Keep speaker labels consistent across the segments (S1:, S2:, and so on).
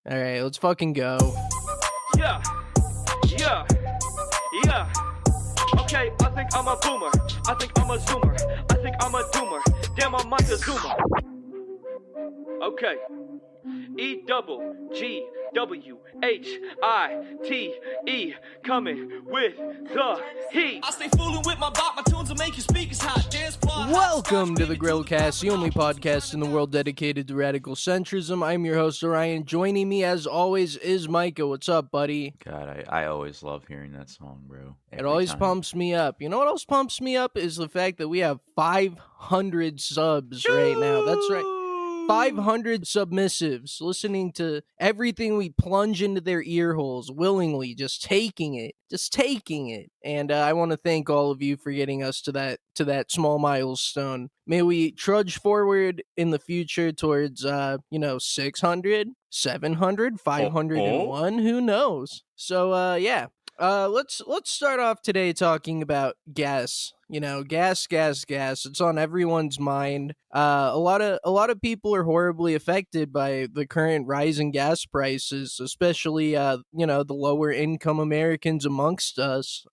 S1: All right, let's fucking go.
S2: Yeah, yeah, yeah. Okay, I think I'm a boomer. I think I'm a zoomer. I think I'm a doomer. Damn, I'm Montezuma. Okay. EGGWHITE coming with the heat. I stay fooling with my bot, my tunes will make your speakers hot. Dance floor,
S1: Welcome to the Grillcast, the only podcast in the world dedicated to radical centrism. I'm your host, Orion. Joining me, as always, is Micah. What's up, buddy?
S3: God, I always love hearing that song, bro.
S1: It always pumps me up. You know what else pumps me up is the fact that we have 500 subs right now. That's right. 500 submissives listening to everything we plunge into their ear holes willingly, just taking it. And I want to thank all of you for getting us to that small milestone. May we trudge forward in the future towards 600, 700, 501, who knows. So yeah. Let's start off today talking about gas. You know, gas. It's on everyone's mind. A lot of people are horribly affected by the current rise in gas prices, especially the lower income Americans amongst us.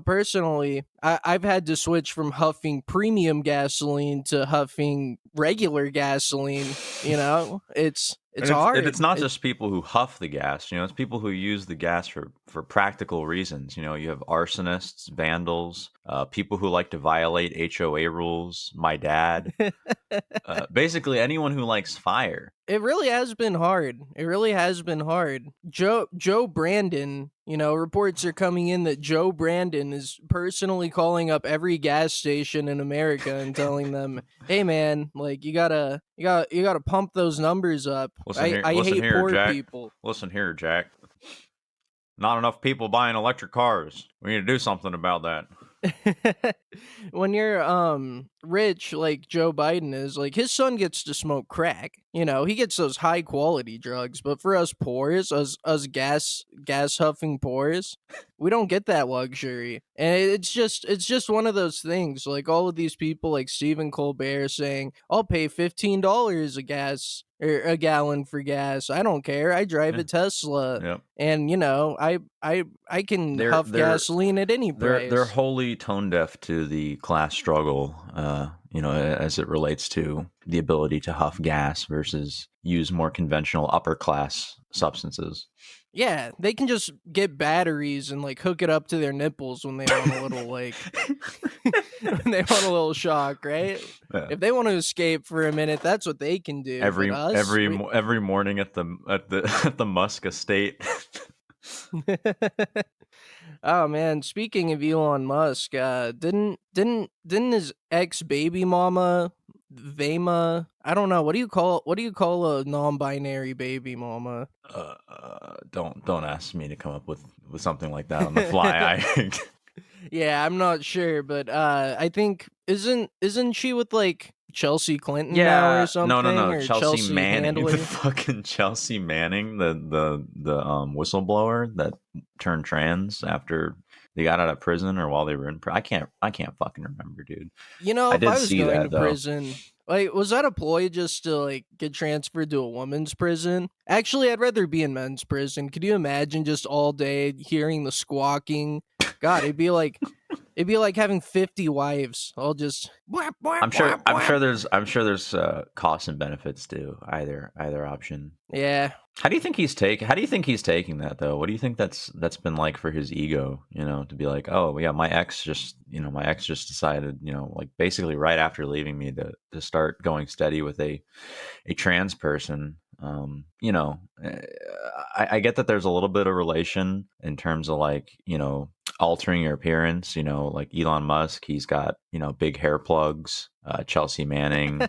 S1: Personally, I've had to switch from huffing premium gasoline to huffing regular gasoline. You know, it's hard.
S3: It's not just people who huff the gas, it's people who use the gas for practical reasons. You have arsonists, vandals, people who like to violate HOA rules, my dad, basically anyone who likes fire.
S1: It really has been hard. Joe Brandon, reports are coming in that Joe Brandon is personally calling up every gas station in America and telling them, "Hey man, like you gotta pump those numbers up."
S3: Listen
S1: I hate
S3: here,
S1: poor
S3: Jack.
S1: people.
S3: Listen here, Jack. Not enough people buying electric cars. We need to do something about that.
S1: When you're rich like Joe Biden is, like his son gets to smoke crack. He gets those high quality drugs, but for us poors, us gas huffing poors, we don't get that luxury. And it's just one of those things. Like all of these people like Stephen Colbert saying, "I'll pay $15 a gallon for gas. I don't care. I drive a Tesla."
S3: Yep.
S1: And I can huff gasoline at any price.
S3: They're wholly tone deaf to the class struggle, as it relates to the ability to huff gas versus use more conventional upper class substances.
S1: Yeah, they can just get batteries and like hook it up to their nipples when they want a little like when they want a little shock, right?
S3: Yeah.
S1: If they want to escape for a minute, that's what they can do.
S3: Every morning at the Musk estate.
S1: Oh man, speaking of Elon Musk, didn't his ex baby mama Vema, I don't know, what do you call a non-binary baby mama?
S3: Don't ask me to come up with something like that on the fly.
S1: Yeah, I'm not sure, but I think isn't she with like Chelsea Clinton now or something?
S3: No.
S1: Or
S3: Chelsea Manning,
S1: Handler?
S3: the fucking Chelsea Manning, the whistleblower that turned trans after they got out of prison or while they were in prison. I can't fucking remember, dude.
S1: If I was going to prison, like, was that a ploy just to like get transferred to a woman's prison? Actually, I'd rather be in men's prison. Could you imagine just all day hearing the squawking? God, it'd be like having 50 wives. All just.
S3: I'm sure there's costs and benefits to either option.
S1: Yeah.
S3: How do you think he's taking that though? What do you think that's been like for his ego? To be like, oh yeah, my ex just decided, like basically right after leaving me to start going steady with a trans person. I get that there's a little bit of relation in terms of like, altering your appearance, like Elon Musk, he's got, big hair plugs. Chelsea Manning,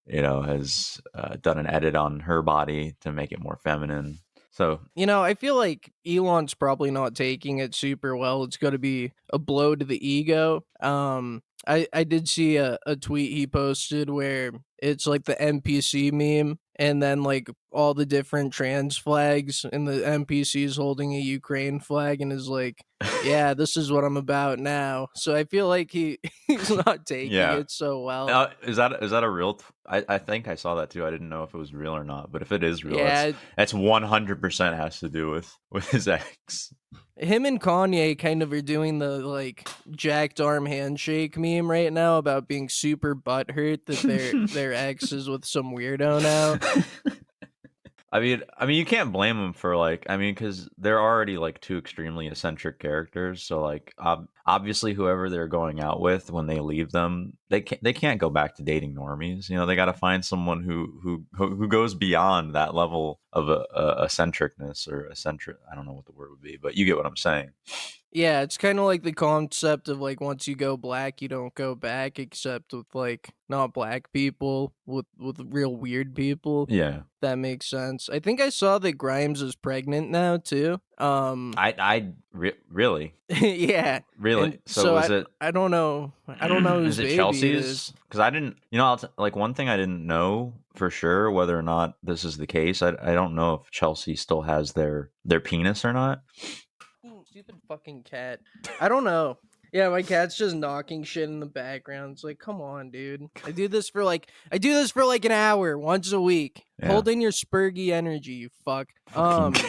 S3: has done an edit on her body to make it more feminine. So,
S1: I feel like Elon's probably not taking it super well. It's going to be a blow to the ego. I did see a tweet he posted where it's like the NPC meme, and then like all the different trans flags, and the NPCs holding a Ukraine flag, and is like, yeah, this is what I'm about now. So I feel like he's not taking
S3: Yeah.
S1: it so well.
S3: Is that a real? I think I saw that too. I didn't know if it was real or not. But if it is real,
S1: Yeah,
S3: that's 100% has to do with his ex.
S1: him and Kanye kind of are doing the like jacked arm handshake meme right now about being super butthurt that their ex is with some weirdo now.
S3: I mean, you can't blame them for like, because they're already like two extremely eccentric characters. So like, obviously, whoever they're going out with when they leave them, they can't go back to dating normies. They got to find someone who goes beyond that level of a eccentricness or eccentric. I don't know what the word would be, but you get what I'm saying.
S1: Yeah, it's kind of like the concept of like once you go black, you don't go back, except with like not black people, with real weird people.
S3: Yeah,
S1: That makes sense. I think I saw that Grimes is pregnant now too.
S3: really,
S1: Yeah,
S3: really.
S1: and
S3: So is it?
S1: I don't know. I don't know whose
S3: Is it
S1: baby it is.
S3: Chelsea's? Because I didn't, like one thing I didn't know for sure whether or not this is the case. I don't know if Chelsea still has their penis or not.
S1: Stupid fucking cat. I don't know. Yeah, my cat's just knocking shit in the background. It's like, come on, dude. I do this for like an hour once a week.
S3: Yeah.
S1: Hold in your Spurgy energy, you fuck.
S3: Fucking-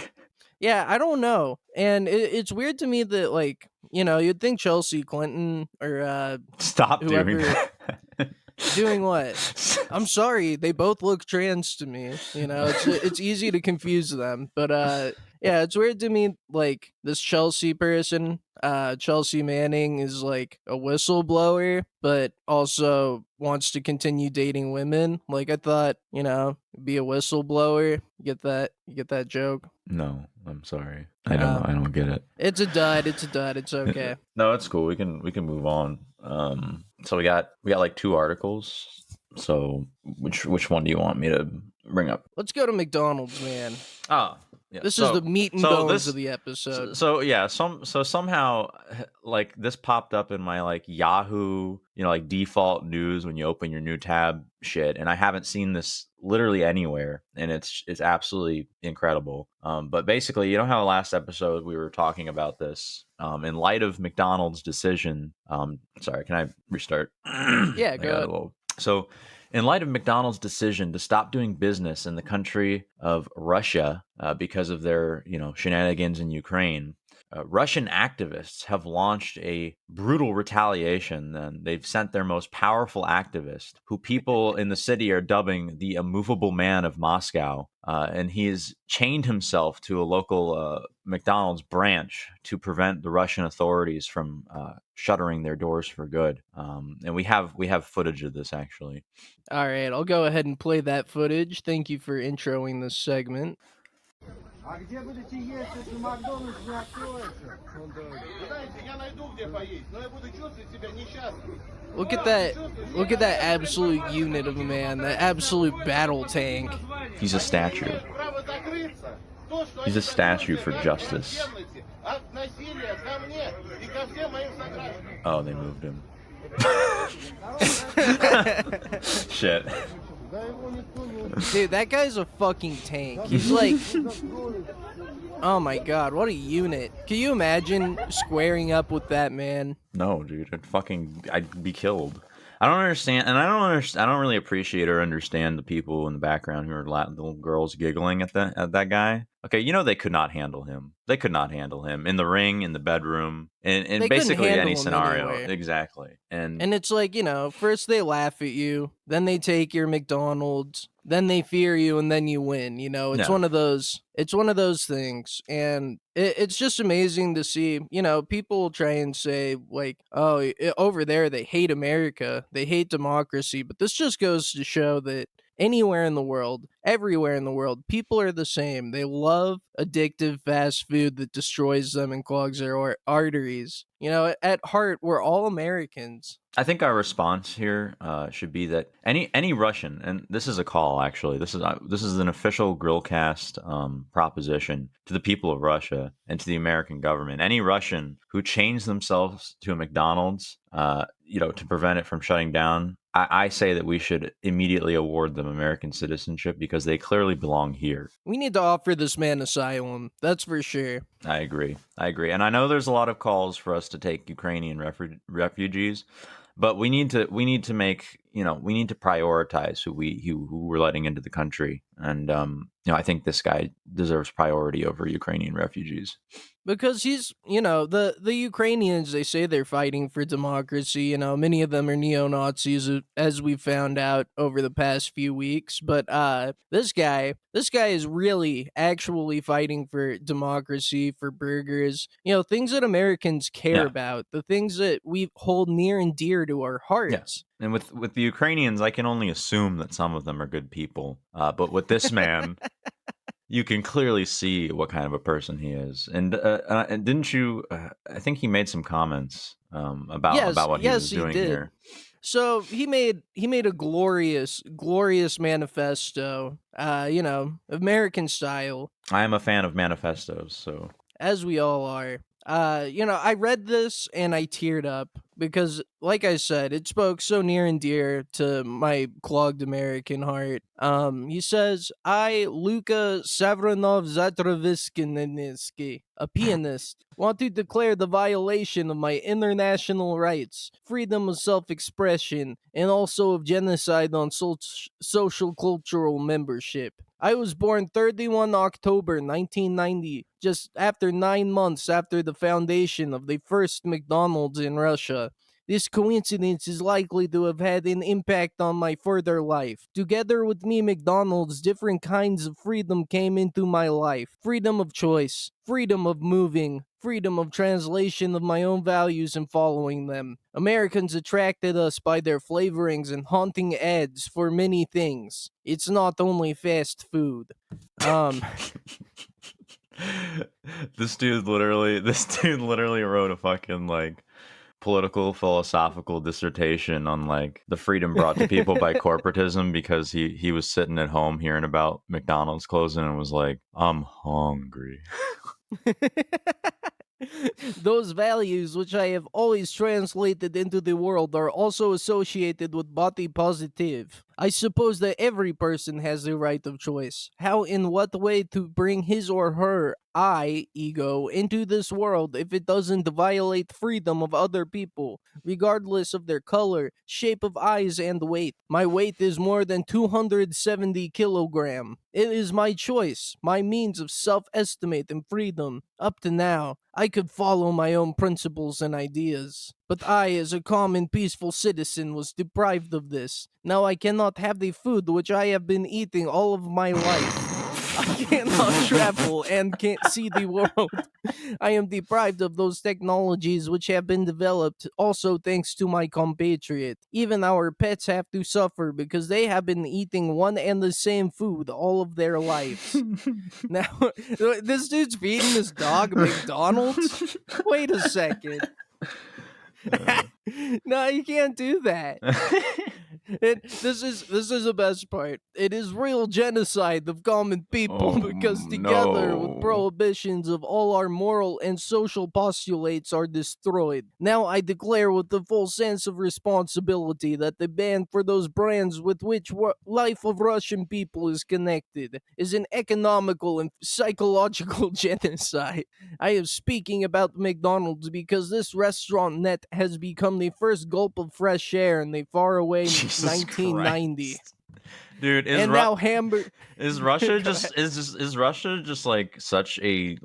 S1: Yeah, I don't know. And it's weird to me that like, you'd think Chelsea Clinton or
S3: Stop doing
S1: whoever
S3: that.
S1: doing what? I'm sorry, they both look trans to me. It's easy to confuse them. But yeah, it's weird to me like this Chelsea person, Chelsea Manning is like a whistleblower, but also wants to continue dating women. Like I thought, be a whistleblower. You get that joke?
S3: No, I'm sorry. I don't get it.
S1: It's a dud. It's okay.
S3: No, it's cool. We can move on. So we got like two articles. So which one do you want me to bring up?
S1: Let's go to McDonald's, man.
S3: Ah, yeah.
S1: This is the meat and bones of the episode.
S3: So yeah, somehow like this popped up in my like Yahoo, like default news when you open your new tab shit, and I haven't seen this literally anywhere, and it's absolutely incredible. But basically, how last episode we were talking about this, in light of McDonald's decision. Sorry, can I restart?
S1: Yeah, go ahead.
S3: So, in light of McDonald's decision to stop doing business in the country of Russia because of their, shenanigans in Ukraine, Russian activists have launched a brutal retaliation. And they've sent their most powerful activist, who people in the city are dubbing the immovable man of Moscow. And he has chained himself to a local McDonald's branch to prevent the Russian authorities from shuttering their doors for good. And we have footage of this, actually.
S1: All right, I'll go ahead and play that footage. Thank you for introing this segment.
S4: А где будете есть, если Макдональдс не откроется? Знаете, я найду где поесть, но я буду чувствовать себя несчастным.
S1: Look at that absolute unit of a man, that absolute battle tank.
S3: He's a statue. He's a statue for justice. Oh, they moved him. Shit.
S1: Dude, that guy's a fucking tank. He's like, oh my god, what a unit. Can you imagine squaring up with that man?
S3: No, dude, I'd be killed. I don't understand, and I don't really appreciate or understand the people in the background who are the little girls giggling at that guy. Okay, they could not handle him. They could not handle him in the ring, in the bedroom, in basically any scenario.
S1: Anyway.
S3: Exactly. And
S1: it's like, first they laugh at you, then they take your McDonald's, then they fear you, and then you win. It's one of those. It's one of those things, and it's just amazing to see. People try and say like, "Oh, over there they hate America, they hate democracy," but this just goes to show that anywhere in the world, everywhere in the world, people are the same. They love addictive fast food that destroys them and clogs their arteries. At heart, we're all Americans.
S3: I think our response here should be that any Russian, and this is a call actually. This is an official Grillcast proposition to the people of Russia and to the American government. Any Russian who chains themselves to a McDonald's, to prevent it from shutting down, I say that we should immediately award them American citizenship because they clearly belong here.
S1: We need to offer this man asylum. That's for sure.
S3: I agree. I agree. And I know there's a lot of calls for us to take Ukrainian refugees, but we need to make, we need to prioritize who we're letting into the country. And I think this guy deserves priority over Ukrainian refugees.
S1: Because he's, the Ukrainians, they say they're fighting for democracy. Many of them are neo-Nazis, as we found out over the past few weeks. But this guy is really actually fighting for democracy, for burgers, things that Americans care
S3: Yeah.
S1: about, the things that we hold near and dear to our hearts.
S3: And with the Ukrainians, I can only assume that some of them are good people. But with this man, you can clearly see what kind of a person he is. And didn't you? I think he made some comments about what he was doing
S1: did.
S3: here.
S1: So he made a glorious manifesto, American style,
S3: I am a fan of manifestos, so
S1: as we all are. I read this and I teared up because, like I said, it spoke so near and dear to my clogged American heart. He says, I, Luka Savronov Zatroviskinsky, a pianist, want to declare the violation of my international rights, freedom of self-expression, and also of genocide on social cultural membership. I was born 31 October 1990, just after 9 months after the foundation of the first McDonald's in Russia. This coincidence is likely to have had an impact on my further life. Together with me, McDonald's, different kinds of freedom came into my life. Freedom of choice, freedom of moving, freedom of translation of my own values and following them. Americans attracted us by their flavorings and haunting ads for many things. It's not only fast food.
S3: this dude literally wrote a fucking political philosophical dissertation on the freedom brought to people by corporatism because he was sitting at home hearing about McDonald's closing and was like, I'm hungry.
S1: Those values, which I have always translated into the world, are also associated with body positive. I suppose that every person has the right of choice. How, in what way to bring his or her ego into this world if it doesn't violate freedom of other people, regardless of their color, shape of eyes, and weight. My weight is more than 270 kilogram. It is my choice, my means of self-estimate and freedom. Up to now, I could follow my own principles and ideas. But I, as a common peaceful citizen, was deprived of this. Now I cannot have the food which I have been eating all of my life. I cannot travel and can't see the world. I am deprived of those technologies which have been developed also thanks to my compatriot. Even our pets have to suffer because they have been eating one and the same food all of their lives. Now, this dude's feeding his dog McDonald's? Wait a second. No, you can't do that. This is the best part. It is real genocide of common people because together with prohibitions of all our moral and social postulates are destroyed. Now I declare with the full sense of responsibility that the ban for those brands with which life of Russian people is connected is an economical and psychological genocide. I am speaking about McDonald's because this restaurant net has become the first gulp of fresh air in the faraway
S3: Jesus
S1: 1990.
S3: Christ. Dude,
S1: now Hamburg
S3: is Russia is Russia just such a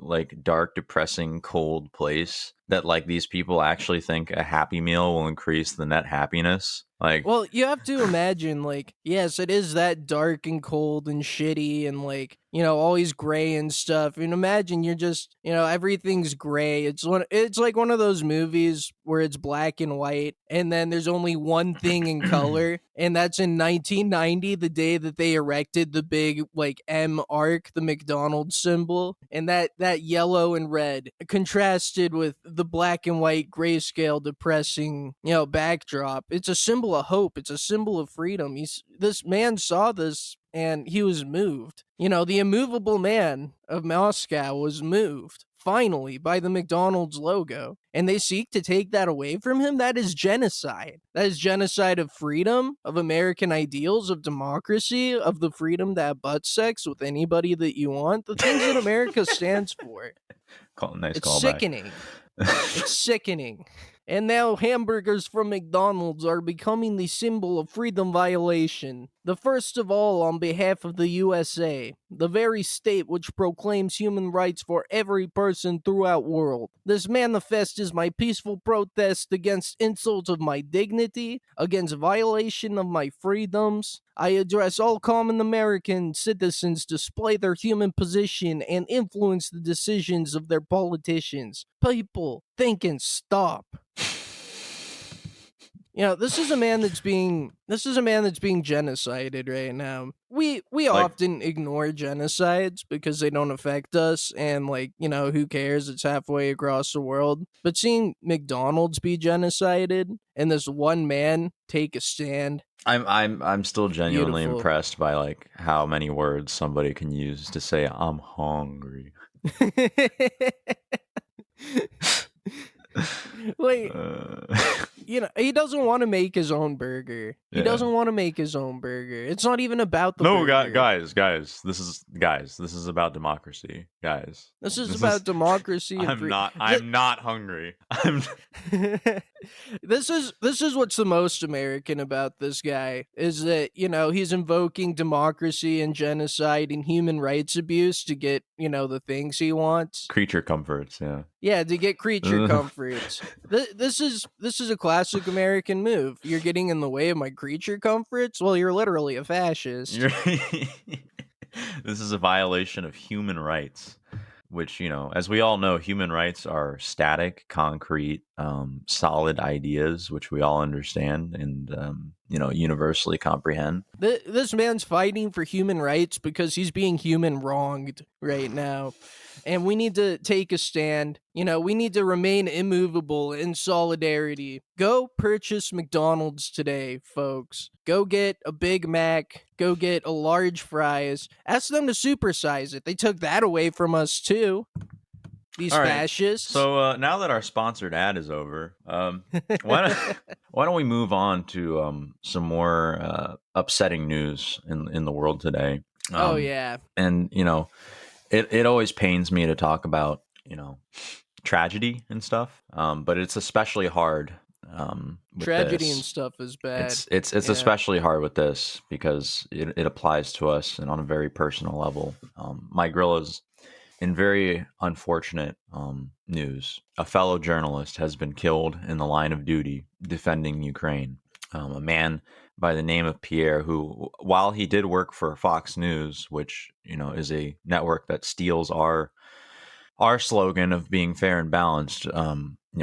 S3: dark, depressing, cold place that these people actually think a Happy Meal will increase the net happiness?
S1: Well, you have to imagine, yes, it is that dark and cold and shitty and always gray and stuff. And imagine you're just, everything's gray. It's like one of those movies where it's black and white, and then there's only one thing in color, and that's in 1990, the day that they erected the big M arc, the McDonald's symbol, and that yellow and red contrasted with the black and white grayscale depressing, backdrop. It's a symbol of hope. It's a symbol of freedom. This man saw this and he was moved. The immovable man of Moscow was moved. finally, by the McDonald's logo, and they seek to take that away from him, that is genocide. That is genocide of freedom, of American ideals, of democracy, of the freedom to have butt sex with anybody that you want. The things that America stands for.
S3: Nice
S1: It's
S3: callback.
S1: sickening. It's sickening. And now hamburgers from McDonald's are becoming the symbol of freedom violation. The first of all on behalf of the USA, the very state which proclaims human rights for every person throughout world. This manifest is my peaceful protest against insults of my dignity, against violation of my freedoms. I address all common American citizens to display their human position and influence the decisions of their politicians. People, think and stop. You know, this is a man that's being genocided right now. We often ignore genocides because they don't affect us, and like, you know, who cares? It's halfway across the world. But seeing McDonald's be genocided and this one man take a stand,
S3: I'm still genuinely
S1: Beautiful.
S3: impressed by like how many words somebody can use to say I'm hungry.
S1: like,
S3: Uh,
S1: you know, he doesn't want to make his own burger. He
S3: Yeah.
S1: doesn't want to make his own burger. It's not even about the
S3: no,
S1: burger.
S3: guys, this is about democracy, guys.
S1: This is about democracy and
S3: I'm not hungry.
S1: This is what's the most American about this guy is that, you know, he's invoking democracy and genocide and human rights abuse to get, you know, the things he wants.
S3: Creature comforts, yeah.
S1: Yeah, to get creature comforts. This is a classic American move. You're getting in the way of my creature comforts? Well, you're literally a fascist.
S3: This is a violation of human rights, which, you know, as we all know, human rights are static, concrete, solid ideas, which we all understand and, you know, universally comprehend.
S1: This man's fighting for human rights because he's being human wronged right now. And we need to take a stand. You know, we need to remain immovable in solidarity. Go purchase McDonald's today, folks. Go get a Big Mac. Go get a large fries. Ask them to supersize it. They took that away from us, too. These
S3: All right.
S1: fascists.
S3: So now that our sponsored ad is over, why don't we move on to some more upsetting news in the world today?
S1: Oh, yeah.
S3: And, you know, it always pains me to talk about, you know, tragedy and stuff, but it's especially hard. With
S1: Tragedy
S3: this.
S1: and stuff is bad.
S3: It's
S1: Yeah.
S3: especially hard with this because it applies to us and on a very personal level. My grill is in very unfortunate news. A fellow journalist has been killed in the line of duty defending Ukraine. A man by the name of Pierre, who, while he did work for Fox News, which, you know, is a network that steals our slogan of being fair and balanced, you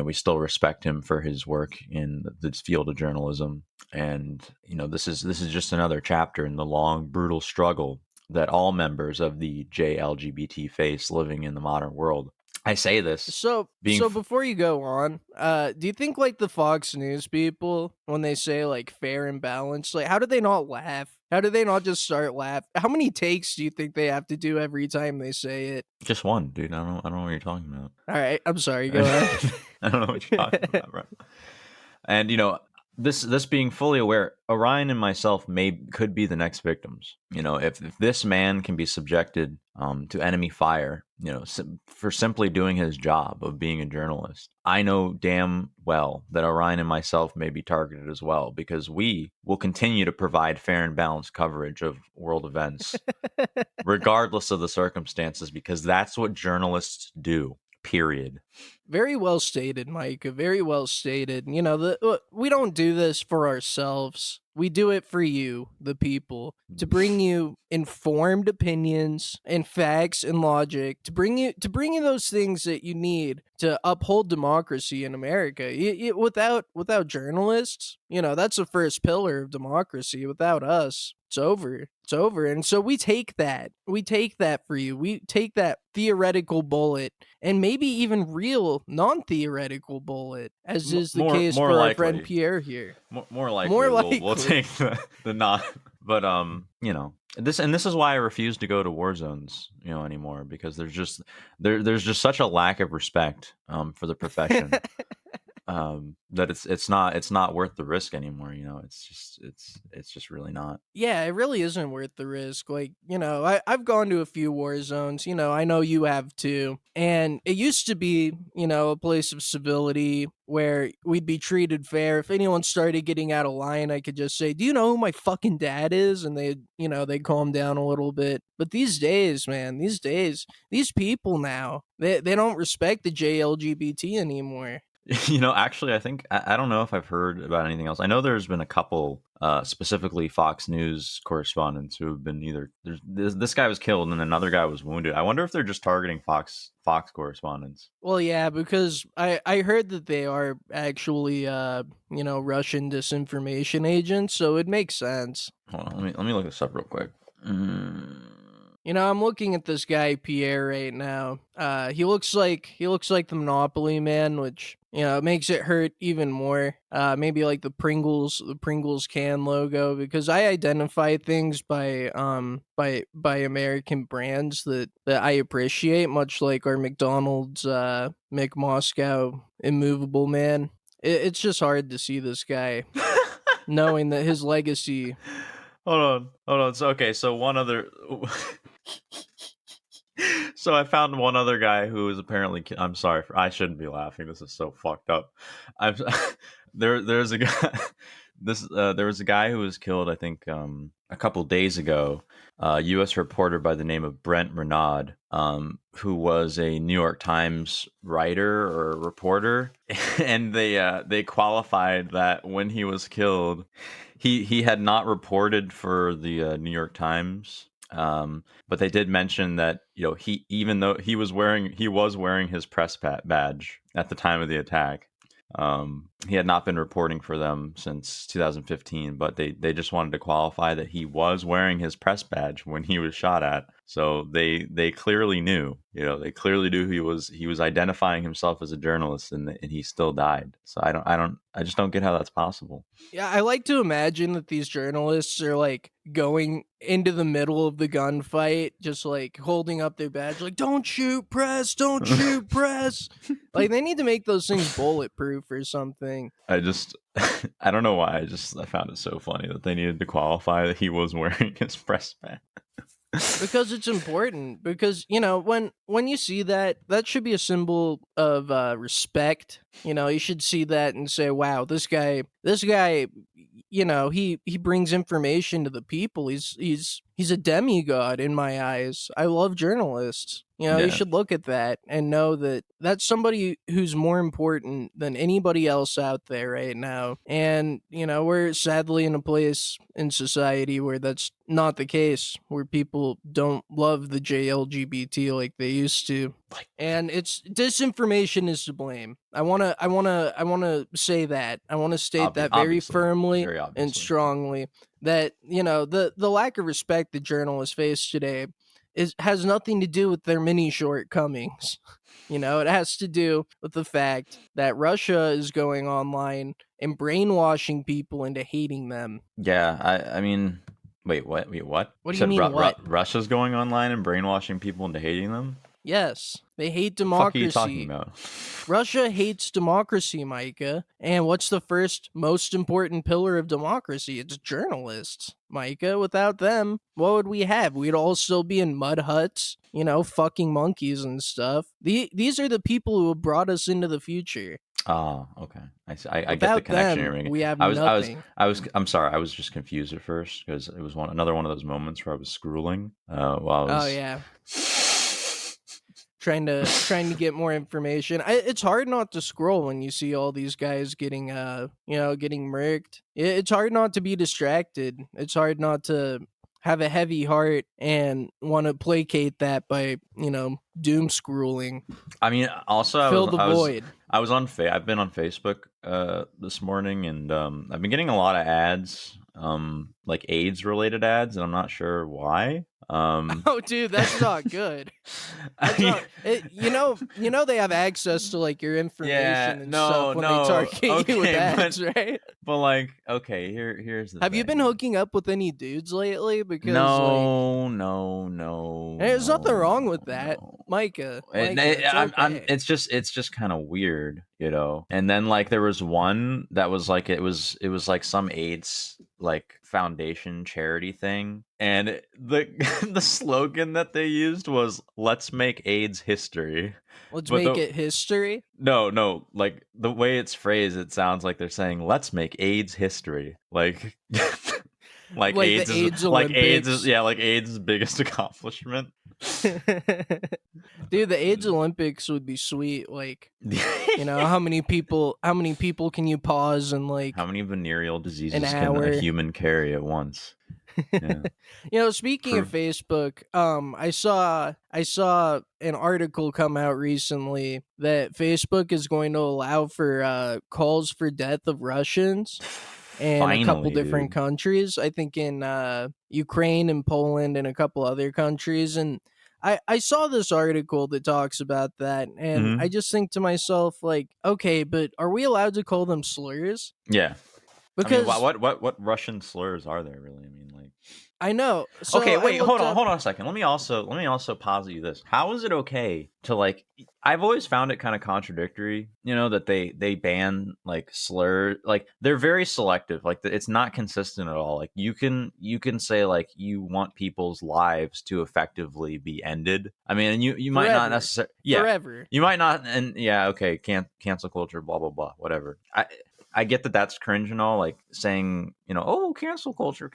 S3: know, we still respect him for his work in the field of journalism. And, you know, this is just another chapter in the long, brutal struggle that all members of the JLGBT face living in the modern world. I say this.
S1: So before you go on, do you think like the Fox News people, when they say like fair and balanced, like how do they not laugh? How do they not just start laughing? How many takes do you think they have to do every time they say it?
S3: Just one, dude. I don't know what you're talking about.
S1: All right, I'm sorry. Go ahead.
S3: I don't know what you're talking about, bro. And, you know, this being fully aware, Orion and myself could be the next victims. You know, if this man can be subjected to enemy fire, you know, for simply doing his job of being a journalist, I know damn well that Orion and myself may be targeted as well, because we will continue to provide fair and balanced coverage of world events, regardless of the circumstances, because that's what journalists do. Period.
S1: Very well stated, Micah. Very well stated. You know, we don't do this for ourselves. We do it for you, the people, to bring you informed opinions and facts and logic, to bring you those things that you need to uphold democracy in America. Without journalists, you know, that's the first pillar of democracy. Without us, it's over. It's over. And so we take that. We take that for you. We take that theoretical bullet and maybe even real, non-theoretical bullet, as is the case
S3: more
S1: for our
S3: likely.
S1: friend Pierre here.
S3: More likely,
S1: More
S3: we'll
S1: likely.
S3: take the not. But you know, this is why I refuse to go to war zones, you know, anymore, because there's just such a lack of respect for the profession. That it's not worth the risk anymore. You know, it's just really not.
S1: Yeah, it really isn't worth the risk. Like, you know, I've gone to a few war zones, you know, I know you have too. And it used to be, you know, a place of civility where we'd be treated fair. If anyone started getting out of line, I could just say, "Do you know who my fucking dad is?" And they'd calm down a little bit. But these days, man, these people now, they don't respect the JLGBT anymore.
S3: You know, actually, I think I don't know if I've heard about anything else. I know there's been a couple, specifically Fox News correspondents who have been this guy was killed and another guy was wounded. I wonder if they're just targeting Fox correspondents.
S1: Well, yeah, because I heard that they are actually Russian disinformation agents, so it makes sense.
S3: Hold on, let me look this up real quick.
S1: You know, I'm looking at this guy Pierre right now. He looks like the Monopoly Man, which, you know, makes it hurt even more. Maybe like the Pringles can logo, because I identify things by American brands that I appreciate, much like our McDonald's McMoscow Immovable Man. It's just hard to see this guy knowing that his legacy.
S3: Hold on. So okay, so one other. So I found one other guy who is apparently. I'm sorry, I shouldn't be laughing. This is so fucked up. I'm there's a guy. There was a guy who was killed, I think, a couple days ago. U.S. reporter by the name of Brent Renaud, who was a New York Times writer or reporter, and they qualified that when he was killed, he had not reported for the New York Times. But they did mention that, you know, even though he was wearing his press badge at the time of the attack. He had not been reporting for them since 2015, but they just wanted to qualify that he was wearing his press badge when he was shot at. So they clearly knew, you know, he was identifying himself as a journalist, and he still died. So I just don't get how that's possible.
S1: Yeah, I like to imagine that these journalists are like going into the middle of the gunfight, just like holding up their badge, like, "Don't shoot, press! Don't shoot, press!" Like, they need to make those things bulletproof or something.
S3: I don't know why. I found it so funny that they needed to qualify that he was wearing his press badge.
S1: Because it's important. Because, you know, when you see that should be a symbol of respect. You know, you should see that and say, "Wow, this guy, you know, he brings information to the people. He's a demigod in my eyes. I love journalists." You know,
S3: Yeah.
S1: you should look at that and know that that's somebody who's more important than anybody else out there right now. And, you know, we're sadly in a place in society where that's not the case, where people don't love the JLGBT like they used to. And it's disinformation is to blame. I want to say that. I want to state that very
S3: Obviously.
S1: firmly
S3: Very
S1: and
S3: obviously.
S1: strongly, that, you know, the lack of respect that journalists face today has nothing to do with their many shortcomings. You know, it has to do with the fact that Russia is going online and brainwashing people into hating them.
S3: Yeah, I mean, wait, what?
S1: What do you mean, what?
S3: Russia's going online and brainwashing people into hating them?
S1: Yes, they hate
S3: What the fuck are you
S1: democracy.
S3: talking about?
S1: Russia hates democracy, Micah. And what's the first most important pillar of democracy? It's journalists, Micah. Without them, what would we have? We'd all still be in mud huts, you know, fucking monkeys and stuff. These are the people who have brought us into the future.
S3: Oh, okay. I see. I get the
S1: Without
S3: connection
S1: them,
S3: you're making.
S1: we have
S3: I was
S1: nothing.
S3: I'm sorry. I was just confused at first because it was another one of those moments where I was scrolling while I was.
S1: Oh yeah. Trying to get more information. It's hard not to scroll when you see all these guys getting getting murked. It's hard not to be distracted. It's hard not to have a heavy heart and want to placate that by, you know, doom scrolling.
S3: I mean, also
S1: Fill the void.
S3: I've been on Facebook this morning, and I've been getting a lot of ads, like AIDS related ads, and I'm not sure why.
S1: Oh, dude, that's not good. That's not, they have access to like your information and stuff when they target you with
S3: okay,
S1: ads, right?
S3: but like, okay, here's the
S1: Have you been
S3: thing.
S1: hooking up with any dudes lately? Because like,
S3: No,
S1: there's nothing wrong with that,
S3: no.
S1: Micah.
S3: It,
S1: It's okay.
S3: it's just kind of weird, you know. And then like there was one that was like it was like some AIDS like foundation charity thing, and the the slogan that they used was "Let's make AIDS history."
S1: Let's
S3: But
S1: make it history.
S3: no, like the way it's phrased, it sounds like they're saying "Let's make AIDS history," like. Like
S1: Like the
S3: AIDS is
S1: AIDS
S3: like AIDS is
S1: Olympics.
S3: yeah like AIDS' biggest accomplishment.
S1: Dude, the AIDS Olympics would be sweet. Like, how many people can you pause in like
S3: How many venereal
S1: an
S3: diseases can
S1: hour?
S3: a human carry at once? Yeah.
S1: Speaking of Facebook, I saw an article come out recently that Facebook is going to allow for calls for death of Russians in a couple
S3: Finally,
S1: different
S3: dude.
S1: countries. I think in Ukraine and Poland and a couple other countries. And I saw this article that talks about that, and
S3: Mhm.
S1: I just think to myself, like, okay, but are we allowed to call them slurs?
S3: Yeah. I mean,
S1: Because
S3: what Russian slurs are there really? I mean, like.
S1: I know. So
S3: Okay,
S1: I
S3: wait,
S1: looked up.
S3: hold on a second. Let me also posit you this. How is it okay to like? I've always found it kind of contradictory, that they ban like slur, like they're very selective. Like it's not consistent at all. Like you can say like you want people's lives to effectively be ended. I mean, and you might not
S1: Forever.
S3: necessarily,
S1: Forever.
S3: you might not, and yeah, okay, cancel culture, blah blah blah, whatever. I get that that's cringe and all, like saying, oh, cancel culture,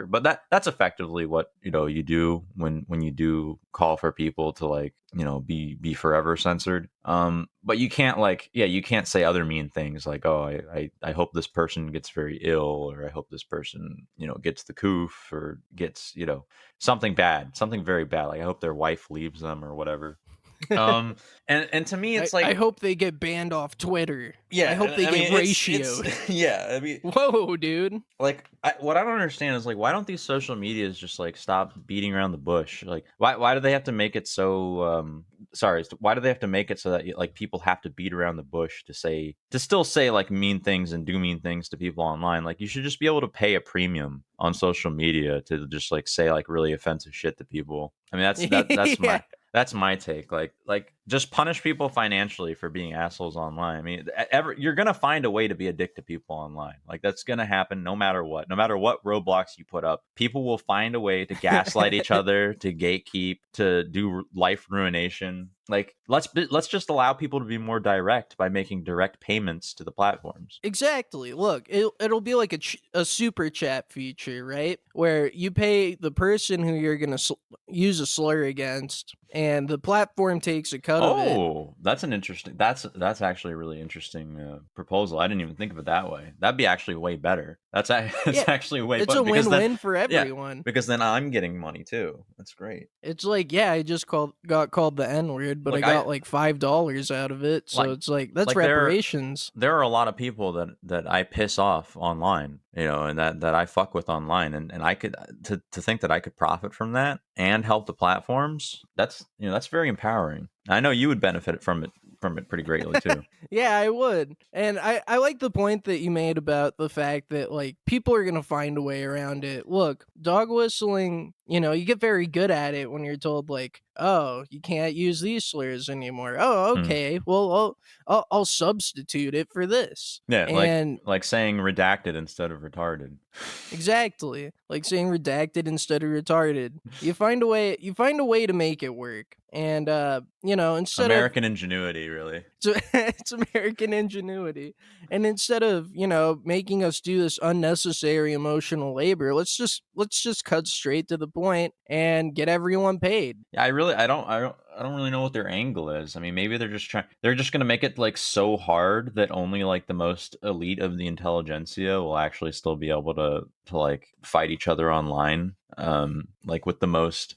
S3: but that's effectively what you do when you do call for people to like be forever censored. But you can't you can't say other mean things like, oh, I hope this person gets very ill, or I hope this person gets the coof, or gets something bad, something very bad, like I hope their wife leaves them or whatever. And to me it's
S1: I
S3: like,
S1: hope they get banned off Twitter.
S3: yeah,
S1: I hope they
S3: I
S1: get
S3: mean,
S1: ratioed.
S3: it's yeah. I mean,
S1: Whoa, dude.
S3: like, what I don't understand is like, why don't these social medias just like stop beating around the bush? Like, why do they have to make it so? Why do they have to make it so that like people have to beat around the bush to still say like mean things and do mean things to people online? Like, you should just be able to pay a premium on social media to just like say like really offensive shit to people. I mean, that's
S1: Yeah.
S3: my take. Like just punish people financially for being assholes online. I mean, you're gonna find a way to be a dick to people online. Like that's gonna happen no matter what. No matter what roadblocks you put up, people will find a way to gaslight each other, to gatekeep, to do life ruination. Like let's just allow people to be more direct by making direct payments to the platforms.
S1: Exactly. Look, it'll be like a super chat feature, right? Where you pay the person who you're going to use a slur against, and the platform takes a cut of it.
S3: Oh, that's an interesting. That's actually a really interesting proposal. I didn't even think of it that way. That'd be actually way better. It's
S1: Yeah,
S3: actually way
S1: it's
S3: better
S1: a
S3: because then
S1: win-win for
S3: yeah,
S1: everyone.
S3: because then I'm getting money too. That's great.
S1: It's like, yeah, I just got called the N-word, but I
S3: Like
S1: got like $5 out of it. So
S3: like
S1: it's like, that's
S3: like
S1: reparations.
S3: there are a lot of people that I piss off online, and that I fuck with online, and I could to think that I could profit from that and help the platforms. That's very empowering. I know you would benefit from it pretty greatly too.
S1: Yeah, I would. And I like the point that you made about the fact that like people are gonna find a way around it. Look, dog whistling, you get very good at it when you're told like, oh, you can't use these slurs anymore. Oh,
S3: Hmm.
S1: okay. Well, I'll substitute it for this.
S3: Yeah,
S1: And
S3: like saying redacted instead of retarded.
S1: exactly, like saying redacted instead of retarded. You find a way to make it work. And instead of
S3: American ingenuity, really.
S1: it's American ingenuity. And instead of, making us do this unnecessary emotional labor, let's just cut straight to the point and get everyone paid.
S3: Yeah, I don't really know what their angle is. I mean, maybe they're just going to make it like so hard that only like the most elite of the intelligentsia will actually still be able to like fight each other online. like with the most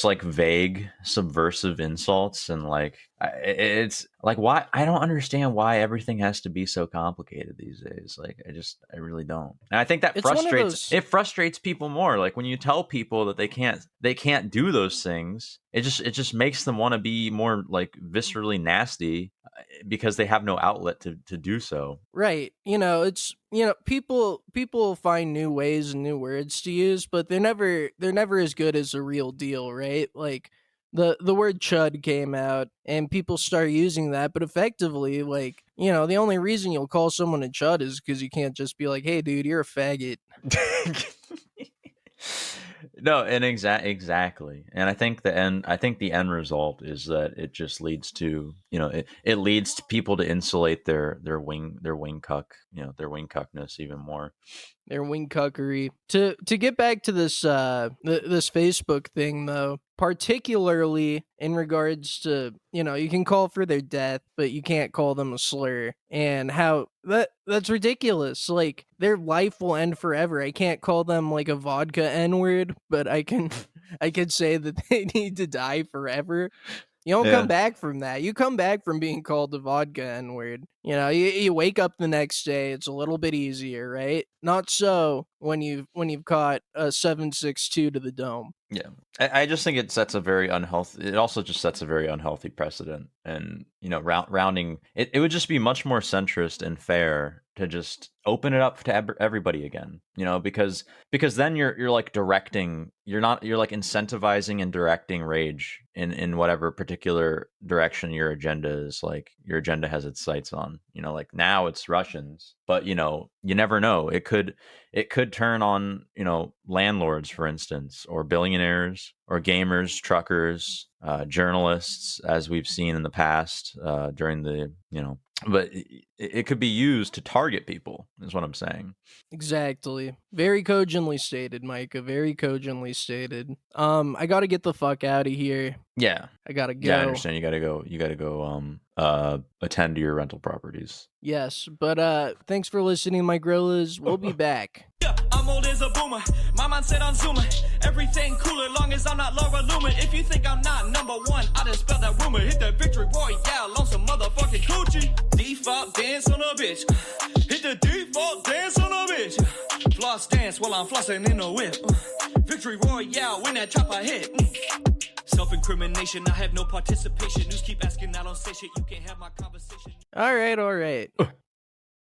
S3: like vague subversive insults, and like it's like, why? I don't understand why everything has to be so complicated these days. Like I really don't. And I think that
S1: It's one of those-
S3: frustrates people more. Like when you tell people that they can't do those things, it just makes them want to be more like viscerally nasty because they have no outlet to do so.
S1: Right. It's people find new ways and new words to use, but they're never as good as the real deal, right? Like the word chud came out and people start using that, but effectively, like, the only reason you'll call someone a chud is because you can't just be like, hey dude, you're a faggot.
S3: No, and exactly. And I think the end result is that it just leads to, it leads to people to insulate their wing cuckness even more.
S1: Their wing cuckery. To get back to this this Facebook thing though, particularly in regards to, you can call for their death, but you can't call them a slur, and how that's ridiculous. Like their life will end forever. I can't call them like a vodka N-word, but I can say that they need to die forever. You don't come back from that. You come back from being called the vodka N-word. You wake up the next day, it's a little bit easier, right? Not so when you've caught a 762 to the dome.
S3: Yeah. I just think it sets a very unhealthy, it also just sets a very unhealthy precedent. And, rounding, it would just be much more centrist and fair to just open it up to everybody again, because then you're like directing, you're like incentivizing and directing rage in whatever particular direction your agenda has its sights on. Like now it's Russians, but you never know. It could turn on, landlords, for instance, or billionaires, or gamers, truckers, journalists, as we've seen in the past during the, but it could be used to target people, is what I'm saying.
S1: Exactly. Very cogently stated, Micah. Very cogently stated. I gotta get the fuck out of here.
S3: Yeah.
S1: I gotta go.
S3: Yeah, I understand. You gotta go attend to your rental properties.
S1: Yes, but thanks for listening, my gorillas. We'll be back.
S2: I'm old as a boomer. My mindset on Zoomer. Everything cooler long as I'm not Laura Loomer. If you think I'm not number one, I just spell that rumor. Hit that victory royale on some motherfucking coochie. Default dance on a bitch. Hit the default dance on a bitch. Floss dance while I'm flossing in a whip. Victory royale when that chopper hit. Self-incrimination, I have no participation. News keep asking, I don't say shit. You can't have my conversation.
S1: All right.